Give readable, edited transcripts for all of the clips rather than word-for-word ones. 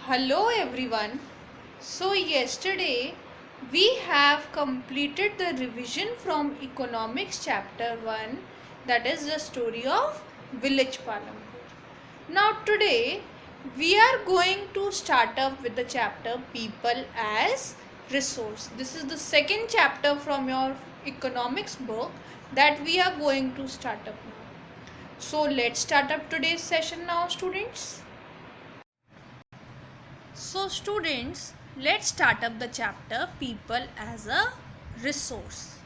Hello everyone. So yesterday we have completed the revision from economics chapter 1, that is the story of village Palampur. Now today we are going to start up with the chapter people as resource. This is the second chapter from your economics book that we are going to start up now. So let's start up today's session now, students. So students, let's start up the chapter people as a resource.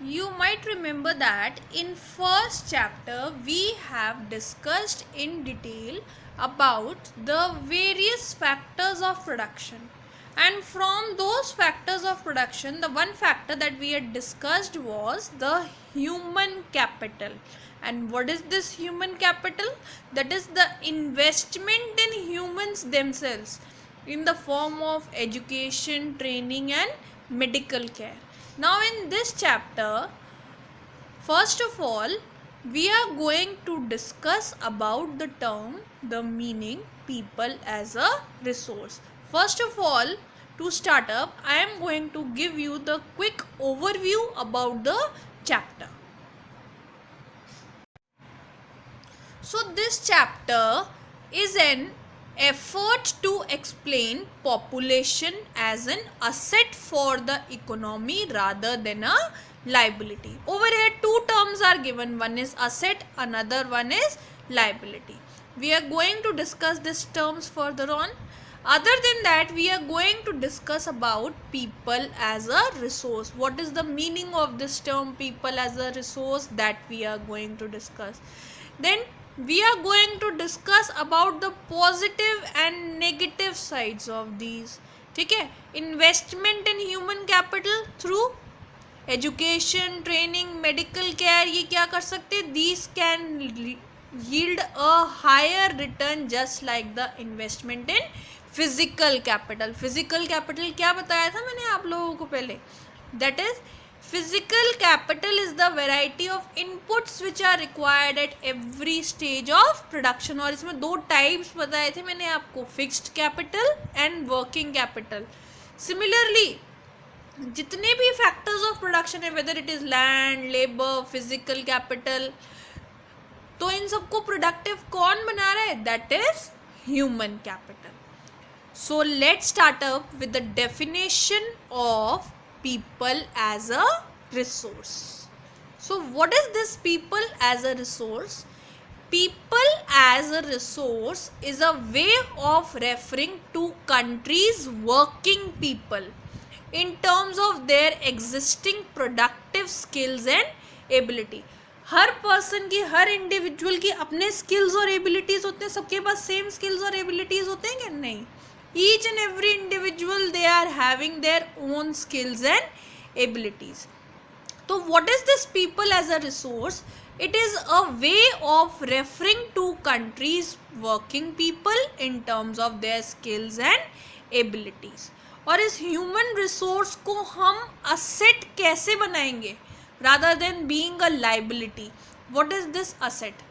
You might remember that in first chapter we have discussed in detail about the various factors of production, and from those factors of production the one factor that we had discussed was the human capital. And what is this human capital? That is the investment in humans themselves in the form of education, training and medical care. Now in this chapter, first of all, we are going to discuss about the term, the meaning people as a resource. First of all, to start up, I am going to give you the quick overview about the chapter. So this chapter is an effort to explain population as an asset for the economy rather than a liability. Over here two terms are given, one is asset, another one is liability. We are going to discuss these terms further on. Other than that, we are going to discuss about people as a resource. What is the meaning of this term people as a resource, that we are going to discuss. Then we are going to discuss about the positive and negative sides of these. ठीक है, investment in human capital through education, training, medical care, ये क्या कर सकते, these can yield a higher return just like the investment in physical capital. Physical capital क्या बताया था मैंने आप लोगों को पहले, that is physical capital is the variety of inputs which are required at every stage of production. और इसमें दो टाइप्स बताए थे मैंने आपको, fixed capital and working capital. Similarly जितने भी फैक्टर्स ऑफ प्रोडक्शन है, whether it is land, labour, physical capital, तो इन सबको प्रोडक्टिव कौन बना रहा है, that is human capital. So let's start up with the definition of people as a resource. So what is this people as a resource? People as a resource is a way of referring to countries' working people in terms of their existing productive skills and ability. Her person की, हर individual की अपने skills और abilities होते हैं. सबके पास same skills और abilities होते हैं क्या? नहीं. Each and every individual, they are having their own skills and abilities. So what is this people as a resource? It is a way of referring to countries' working people in terms of their skills and abilities. और इस human resource को हम asset कैसे बनाएंगे rather than being a liability? What is this asset?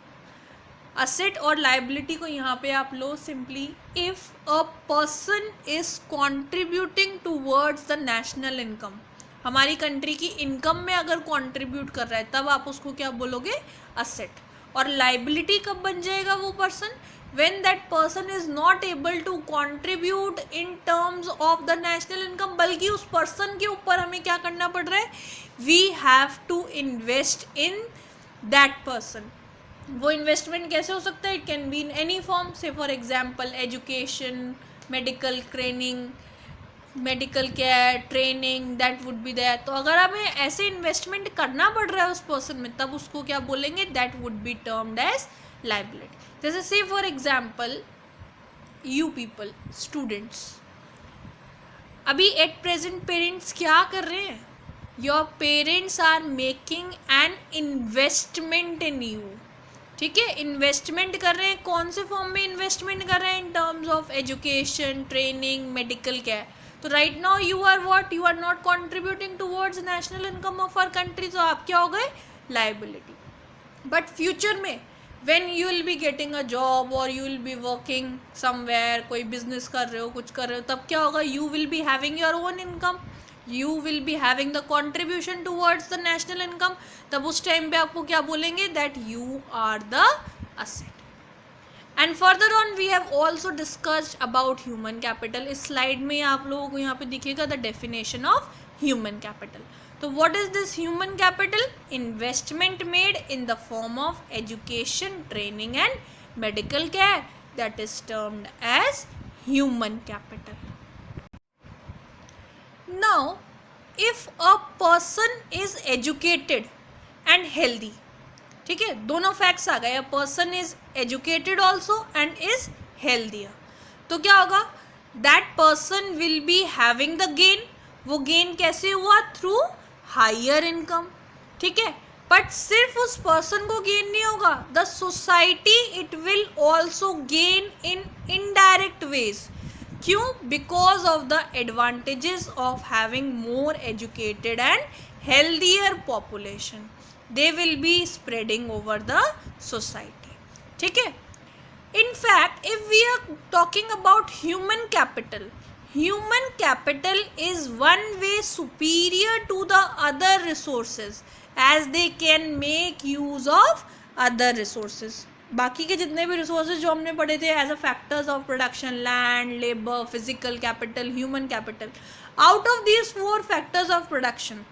Asset और liability को यहाँ पे आप लो simply, if a person is contributing towards the national income, हमारी कंट्री की इनकम में अगर कॉन्ट्रीब्यूट कर रहा है तब आप उसको क्या बोलोगे, असेट. और लाइबिलिटी कब बन जाएगा वो person, when that person is not able to contribute in terms of the national income, बल्कि उस पर्सन के ऊपर हमें क्या करना पड़ रहा है, we have to invest in that person. वो इन्वेस्टमेंट कैसे हो सकता है, it can be in any form, say for example education, medical training, medical care, training, that would be there. तो अगर हमें ऐसे इन्वेस्टमेंट करना पड़ रहा है उस पर्सन में, तब उसको क्या बोलेंगे, that would be termed as liability. जैसे से for example you people, students, अभी एट प्रेजेंट पेरेंट्स क्या कर रहे हैं, your parents are making an investment in you. ठीक है, इन्वेस्टमेंट कर रहे हैं, कौन से फॉर्म में इन्वेस्टमेंट कर रहे हैं, in terms of education, training, medical care. तो right now you are what, you are not contributing towards national income of our country, तो आप क्या हो गए, लाइबिलिटी. बट फ्यूचर में when you will be getting a job or you will be working somewhere, कोई business कर रहे हो, कुछ कर रहे हो, तब क्या होगा, you will be having your own income, you will be having the contribution towards the national income. तब उस टाइम पे आपको क्या बोलेंगे, that you are the asset. And further on we have also discussed about human capital. इस slide में आप लोगों को यहाँ पे दिखेगा the definition of human capital. So what is this human capital? Investment made in the form of education, training and medical care, that is termed as human capital. Now if a person is educated and healthy, ठीक है, दोनों facts आ गए, अ person is educated also and is healthier, तो क्या होगा, that person will be having the gain. वो gain कैसे हुआ, थ्रू हायर इनकम, ठीक है. बट सिर्फ उस पर्सन को गेन नहीं होगा, the society it will also gain in indirect ways. क्यों, because of the advantages of having more educated and healthier population. They will be spreading over the society. ठीक है. In fact, if we are talking about human capital is one way superior to the other resources as they can make use of other resources. बाकी के जितने भी resources जो हमने पढ़े थे as a factors of production, land, labor, physical capital, human capital, out of these 4 factors of production,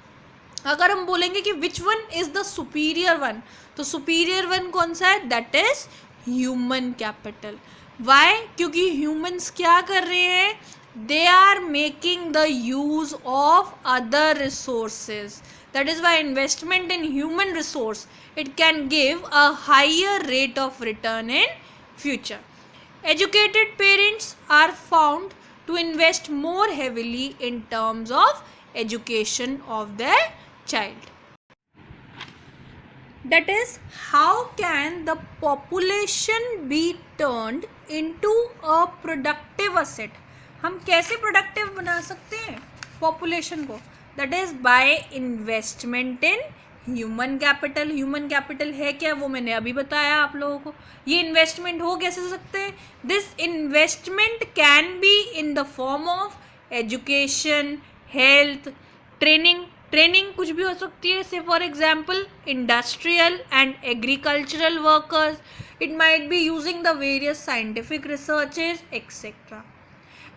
अगर हम बोलेंगे कि which one is the superior one, तो सुपीरियर वन कौन सा है, that is human capital. Why, क्योंकि ह्यूमंस क्या कर रहे हैं, they are making the use of other resources. That is why investment in human resource it can give a higher rate of return in future. Educated parents are found to invest more heavily in terms of education of their child. That is, how can the population be turned into a productive asset? हम कैसे productive बना सकते हैं population को? That is by investment in human capital. Human capital है क्या, वो मैंने अभी बताया आप लोगों को. ये इन्वेस्टमेंट हो कैसे सकते हैं, this investment can be in the form of education, health, training कुछ भी हो सकती है. से for example industrial and agricultural workers, it might be using the various scientific researches etcetera.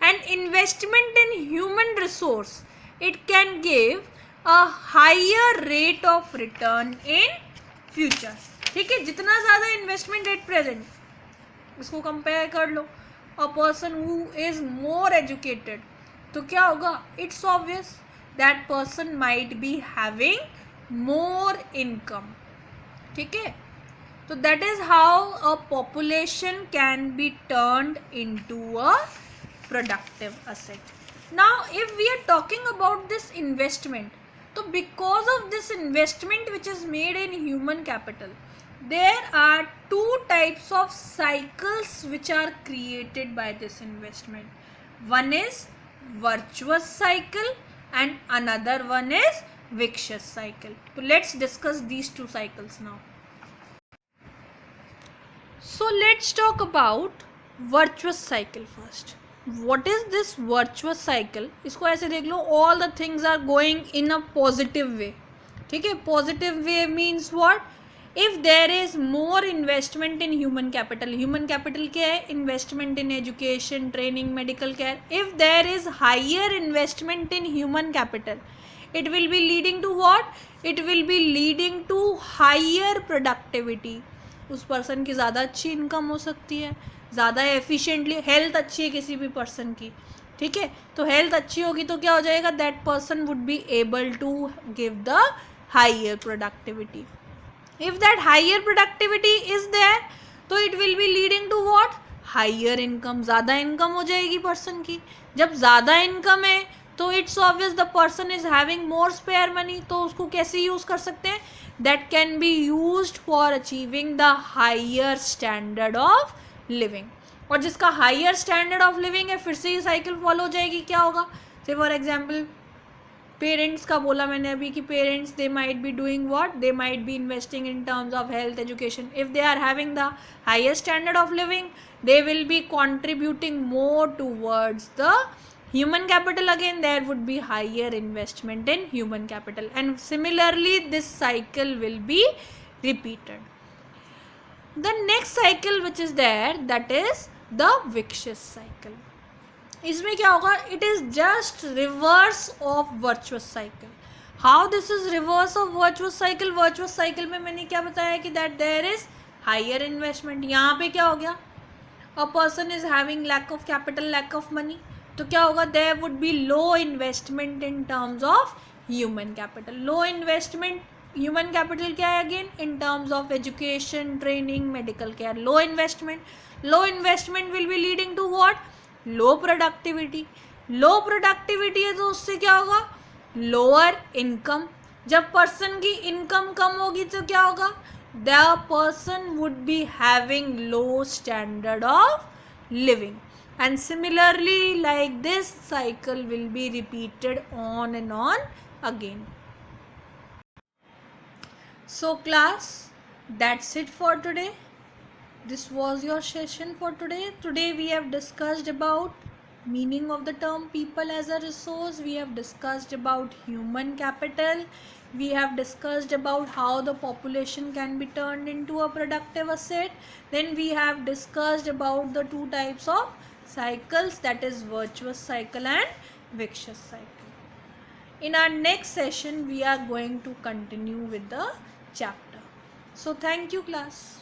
And investment in human resource it can give a higher rate of return in future. ठीक है, जितना ज़्यादा इन्वेस्टमेंट एट प्रेजेंट, इसको compare कर लो a person who is more educated, तो क्या होगा, it's obvious that person might be having more income. ठीक है, तो that is how a population can be turned into a productive asset. Now if we are talking about this investment, so because of this investment which is made in human capital, there are 2 types of cycles which are created by this investment. One is virtuous cycle and another one is vicious cycle. So let's discuss these 2 cycles now. So let's talk about virtuous cycle first. What is this virtuous cycle? इसको ऐसे देख लो, all the things are going in a positive way. ठीक है, positive way means what? If there is more investment in human capital, human capital क्या है, investment in education, training, medical care. If there is higher investment in human capital, it will be leading to what? It will be leading to higher productivity. उस person की ज़्यादा अच्छी income हो सकती है, ज़्यादा एफिशिएंटली, हेल्थ अच्छी है किसी भी पर्सन की. ठीक है, तो हेल्थ अच्छी होगी तो क्या हो जाएगा, that person would be able to give the higher productivity. If that higher productivity is there, तो it will be leading to what, higher income. ज़्यादा इनकम हो जाएगी पर्सन की. जब ज़्यादा इनकम है तो it's obvious the person is having more spare money, तो उसको कैसे यूज़ कर सकते हैं, that can be used for achieving the higher standard of living. और जिसका हायर स्टैंडर्ड ऑफ लिविंग है, फिर से ये साइकिल फॉलो हो जाएगी. क्या होगा, से फॉर एग्जाम्पल पेरेंट्स का बोला मैंने अभी कि parents they might be doing what, they might be investing in terms of health education. If they are having the highest standard of living, they will be contributing more towards the human capital. Again, there would be higher investment in human capital, and similarly this cycle will be repeated. The next cycle which is there, that is the vicious cycle. इसमें क्या होगा, it is just reverse of virtuous cycle. How this is reverse of virtuous cycle? Virtuous cycle में मैंने क्या बताया कि that there is higher investment. यहाँ पे क्या हो गया, a person is having lack of capital, lack of money, तो क्या होगा, there would be low investment in terms of human capital. Low investment human capital क्या है again, in terms of education, training, medical care. Low investment will be leading to what, low productivity. Low productivity है तो उससे क्या होगा, lower income. जब person की income कम होगी तो क्या होगा, the person would be having low standard of living. And similarly, like this cycle will be repeated on and on again. So class, that's it for today. This was your session for today. Today we have discussed about meaning of the term people as a resource. We have discussed about human capital. We have discussed about how the population can be turned into a productive asset. Then we have discussed about the two types of cycles, that is virtuous cycle and vicious cycle. In our next session we are going to continue with the chapter. So thank you class.